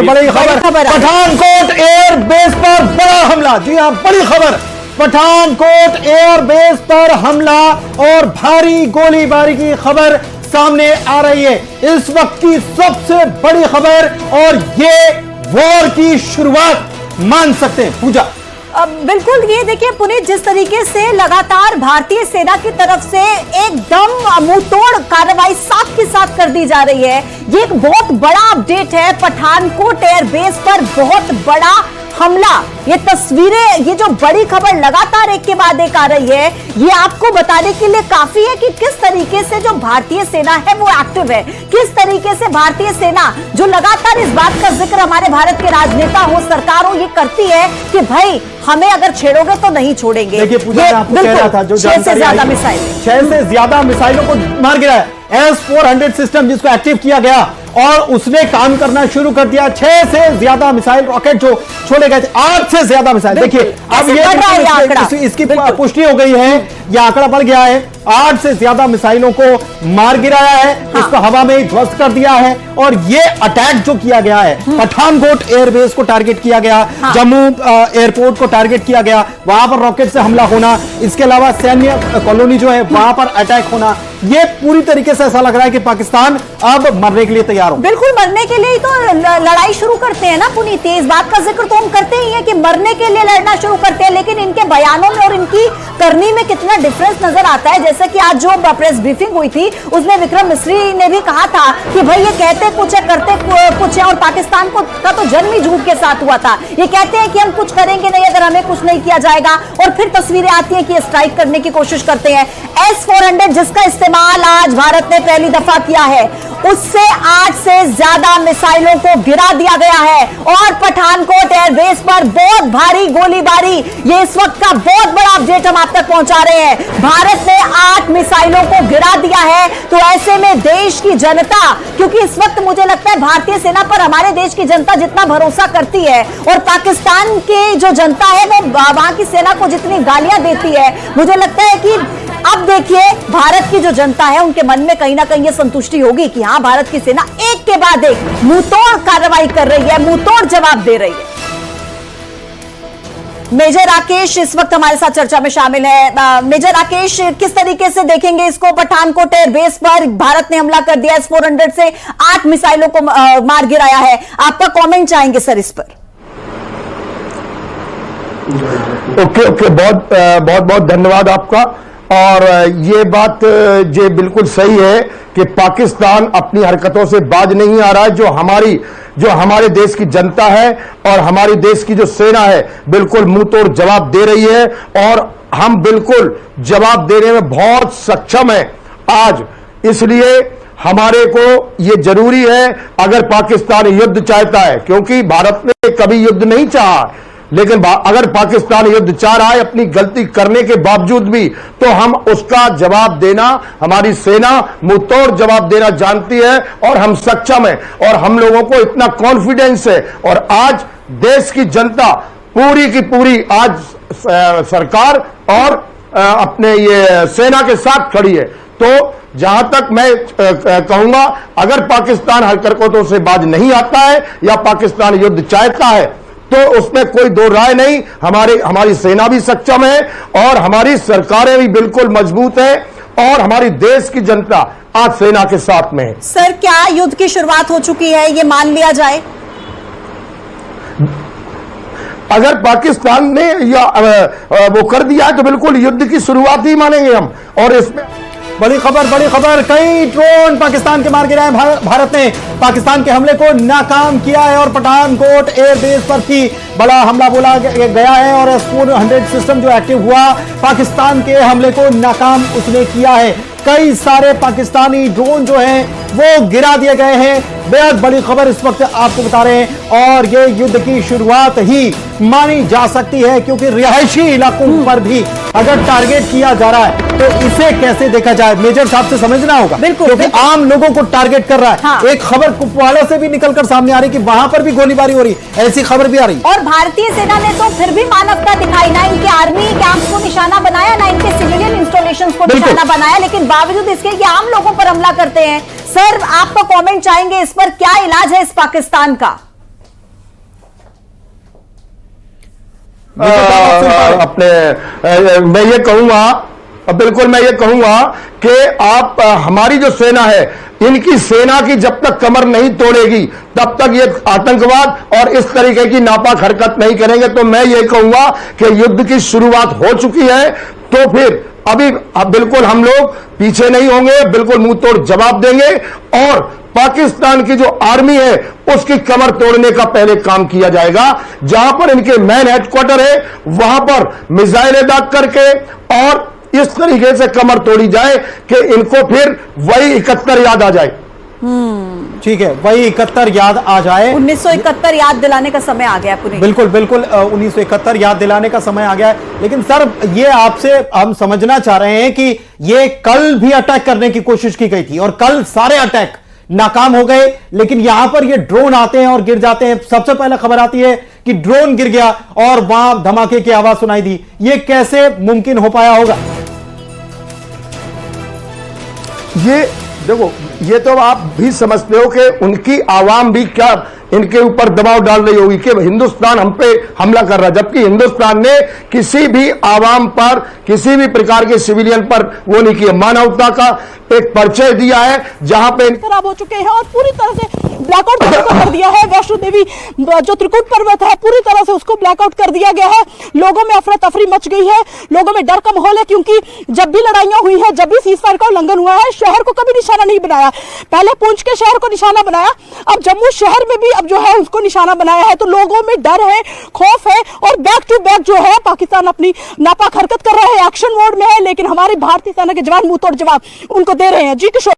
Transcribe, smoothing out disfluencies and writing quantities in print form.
बड़ी खबर, Pathankot air base पर बड़ा हमला। जी हां, बड़ी खबर, पठानकोट एयर बेस पर हमला और भारी गोलीबारी की खबर सामने आ रही है। इस वक्त की सबसे बड़ी खबर, और ये वॉर की शुरुआत मान सकते हैं। पूजा, बिल्कुल, ये देखिए पुनीत, जिस तरीके से लगातार भारतीय सेना की तरफ से एकदम मुंहतोड़ कार्रवाई साथ के साथ कर दी जा रही है, ये एक बहुत बड़ा अपडेट है। पठानकोट एयर बेस पर बहुत बड़ा हमला, ये तस्वीरें, ये जो बड़ी खबर लगातार एक के बाद एक आ रही है, ये आपको बताने के लिए काफी है कि किस तरीके से जो भारतीय सेना है वो एक्टिव है, किस तरीके से भारतीय सेना जो लगातार इस बात का जिक्र हमारे भारत के राजनेता हो, सरकार हो, ये करती है कि भाई हमें अगर छेड़ोगे तो नहीं छोड़ेंगे। देखिए पूजा, मैं आपको कह रहा था, जो 6 से ज्यादा मिसाइल, 6 से ज्यादा मिसाइलों को मार गिराया। S-400 सिस्टम जिसको एक्टिव किया गया और उसने काम करना शुरू कर दिया। 6 से ज्यादा मिसाइल रॉकेट जो छोड़े गए थे, 8 से ज्यादा मिसाइल। देखिए अब ये इसकी पुष्टि हो गई है, यह आंकड़ा बढ़ गया है। 8 से ज्यादा मिसाइलों को मार गिराया है, इसको हवा में ही ध्वस्त कर दिया है। और ये अटैक जो किया गया है, पठानकोट एयरबेस को टारगेट किया गया, जम्मू एयरपोर्ट को टारगेट किया गया, वहां पर रॉकेट से हमला होना, इसके अलावा सैन्य कॉलोनी जो है वहां पर अटैक होना, ये पूरी तरीके से ऐसा लग रहा है कि पाकिस्तान अब मरने के लिए तैयार हो। बिल्कुल, मरने के लिए ही तो लड़ाई शुरू करते हैं ना पुनीत। इस बात का जिक्र तो हम करते ही हैं कि मरने के लिए लड़ना शुरू करते हैं, लेकिन इनके बयानों में और इनकी करनी में कितना डिफरेंस नजर आता है। जैसे कि आज जो प्रेस ब्रीफिंग हुई थी, उसमें विक्रम मिस्री ने भी कहा था कि भाई ये कहते कुछ है, करते कुछ है, और पाकिस्तान का तो जन्म ही झूठ के साथ हुआ था। ये कहते हैं कि हम कुछ करेंगे नहीं अगर हमें कुछ नहीं किया जाएगा, और फिर तस्वीरें आती हैं कि स्ट्राइक करने की कोशिश करते हैं। S-400 जिसका इस्तेमाल आज भारत ने पहली दफा किया है, उससे 8 से ज्यादा मिसाइलों को गिरा दिया गया है। और पठानकोट एयरबेस पर बहुत भारी गोलीबारी, ये इस वक्त का बहुत बड़ा अपडेट हम आप तक पहुंचा रहे हैं। भारत ने 8 मिसाइलों को गिरा दिया है। तो ऐसे में देश की जनता, क्योंकि इस वक्त मुझे लगता है भारतीय सेना पर हमारे देश की जनता जितना भरोसा करती है, और पाकिस्तान की जो जनता है वो वहां की सेना को जितनी गालियां देती है, मुझे लगता है कि अब देखिए भारत की जो जनता है उनके मन में कहीं ना कहीं ये संतुष्टि होगी कि हाँ, भारत की सेना एक के बाद एक मुंहतोड़ कार्रवाई कर रही है, मुंहतोड़ जवाब दे रही है। मेजर राकेश इस वक्त हमारे साथ चर्चा में शामिल है। मेजर राकेश, किस तरीके से देखेंगे इसको? पठानकोट एयरबेस पर भारत ने हमला कर दिया, S-400 से 8 मिसाइलों को मार गिराया है, आपका कमेंट चाहेंगे सर इस पर? ओके, बहुत धन्यवाद आपका। और ये बात ये बिल्कुल सही है कि पाकिस्तान अपनी हरकतों से बाज नहीं आ रहा है। जो हमारे देश की जनता है और हमारे देश की जो सेना है, बिल्कुल मुंह तोड़ जवाब दे रही है, और हम बिल्कुल जवाब देने में बहुत सक्षम हैं आज। इसलिए हमारे को ये जरूरी है, अगर पाकिस्तान युद्ध चाहता है, क्योंकि भारत ने कभी युद्ध नहीं चाहा, लेकिन अगर पाकिस्तान युद्ध चाह रहा है अपनी गलती करने के बावजूद भी, तो हम उसका जवाब देना, हमारी सेना मुंहतोड़ जवाब देना जानती है, और हम सक्षम हैं, और हम लोगों को इतना कॉन्फिडेंस है। और आज देश की जनता पूरी की पूरी आज सरकार और अपने ये सेना के साथ खड़ी है। तो जहां तक मैं कहूंगा, अगर पाकिस्तान हरकतों से बाज नहीं आता है या पाकिस्तान युद्ध चाहता है, तो उसमें कोई दो राय नहीं। हमारी सेना भी सक्षम है और हमारी सरकारें भी बिल्कुल मजबूत है, और हमारी देश की जनता आज सेना के साथ में है। सर, क्या युद्ध की शुरुआत हो चुकी है, ये मान लिया जाए? अगर पाकिस्तान ने या वो कर दिया है तो बिल्कुल युद्ध की शुरुआत ही मानेंगे हम। और इसमें बड़ी खबर, कई ड्रोन पाकिस्तान के मार गिराए। भारत ने पाकिस्तान के हमले को नाकाम किया है, और पठानकोट एयरबेस पर भी बड़ा हमला बोला गया है, और S-400 सिस्टम जो एक्टिव हुआ, पाकिस्तान के हमले को नाकाम उसने किया है। कई सारे पाकिस्तानी ड्रोन जो हैं वो गिरा दिए गए हैं। बेहद बड़ी खबर इस वक्त आपको बता रहे हैं, और ये युद्ध की शुरुआत ही मानी जा सकती है, क्योंकि रिहायशी इलाकों पर भी अगर टारगेट किया जा रहा है तो इसे कैसे देखा जाए, मेजर साहब से समझना होगा। बिल्कुल, क्योंकि आम लोगों को टारगेट कर रहा है। हाँ। एक खबर कुपवाड़ा से भी निकलकर सामने आ रही कि वहां पर भी गोलीबारी हो रही, ऐसी खबर भी आ रही। और भारतीय सेना ने तो फिर भी मानवता दिखाई, ना इनके आर्मी कैंप्स को निशाना बनाया, ना इनके सिविलियन इंस्टॉलेशंस को निशाना बनाया, लेकिन बावजूद इसके कि आम लोगों पर हमला करते हैं। सर, आपका कमेंट चाहेंगे इस पर, क्या इलाज है इस पाकिस्तान का? मैं ये कहूंगा, बिल्कुल मैं ये कहूंगा कि आप हमारी जो सेना है, इनकी सेना की जब तक कमर नहीं तोड़ेगी तब तक ये आतंकवाद और इस तरीके की नापाक हरकत नहीं करेंगे। तो मैं ये कहूंगा कि युद्ध की शुरुआत हो चुकी है, तो फिर अभी बिल्कुल हम लोग पीछे नहीं होंगे, बिल्कुल मुंह तोड़ जवाब देंगे और पाकिस्तान की जो आर्मी है उसकी कमर तोड़ने का पहले काम किया जाएगा। जहां पर इनके मैन हेडक्वार्टर है वहां पर मिसाइलें दाग करके और इस तरीके से कमर तोड़ी जाए कि इनको फिर वही 71 याद आ जाए। ठीक है, वही 71 याद आ जाए। 1971 याद दिलाने का समय आ गया पुनीत। बिल्कुल बिल्कुल 1971 याद दिलाने का समय आ गया है। लेकिन सर, ये आपसे हम समझना चाह रहे हैं कि ये कल भी अटैक करने की कोशिश की गई थी और कल सारे अटैक नाकाम हो गए, लेकिन यहां पर ये ड्रोन आते हैं और गिर जाते हैं। सबसे पहले खबर आती है कि ड्रोन गिर गया और वहां धमाके की आवाज सुनाई दी। ये कैसे मुमकिन हो पाया होगा? ये देखो, ये तो आप भी समझते हो कि उनकी आवाम भी क्या इनके ऊपर दबाव डाल रही होगी कि हिंदुस्तान हम पे हमला कर रहा है, जबकि हिंदुस्तान ने किसी भी आवाम पर, किसी भी प्रकार के सिविलियन पर वो नहीं किया। मानवता का एक परिचय दिया है जहां पे खराब हो चुके हैं और पूरी तरह से ब्लैकआउट कर दिया है। वैष्णो देवी जो त्रिकुट पर्वत है पूरी तरह से उसको ब्लैकआउट कर दिया गया है। लोगों में अफरा तफरी मच गई है, लोगों में डर का माहौल है, क्योंकि जब भी लड़ाइयां हुई है, जब भी सीजफायर का उल्लंघन हुआ है, शहर को कभी निशाना नहीं बनाया। पहले पुंछ के शहर को निशाना बनाया, अब जम्मू शहर में भी अब जो है उसको निशाना बनाया है। तो लोगों में डर है, खौफ है और बैक टू बैक जो है पाकिस्तान अपनी नापाक हरकत कर रहा है, एक्शन मोड में है। लेकिन हमारी भारतीय सेना के जवान मुंह तोड़ जवाब उनको दे रहे हैं। जी किशोर।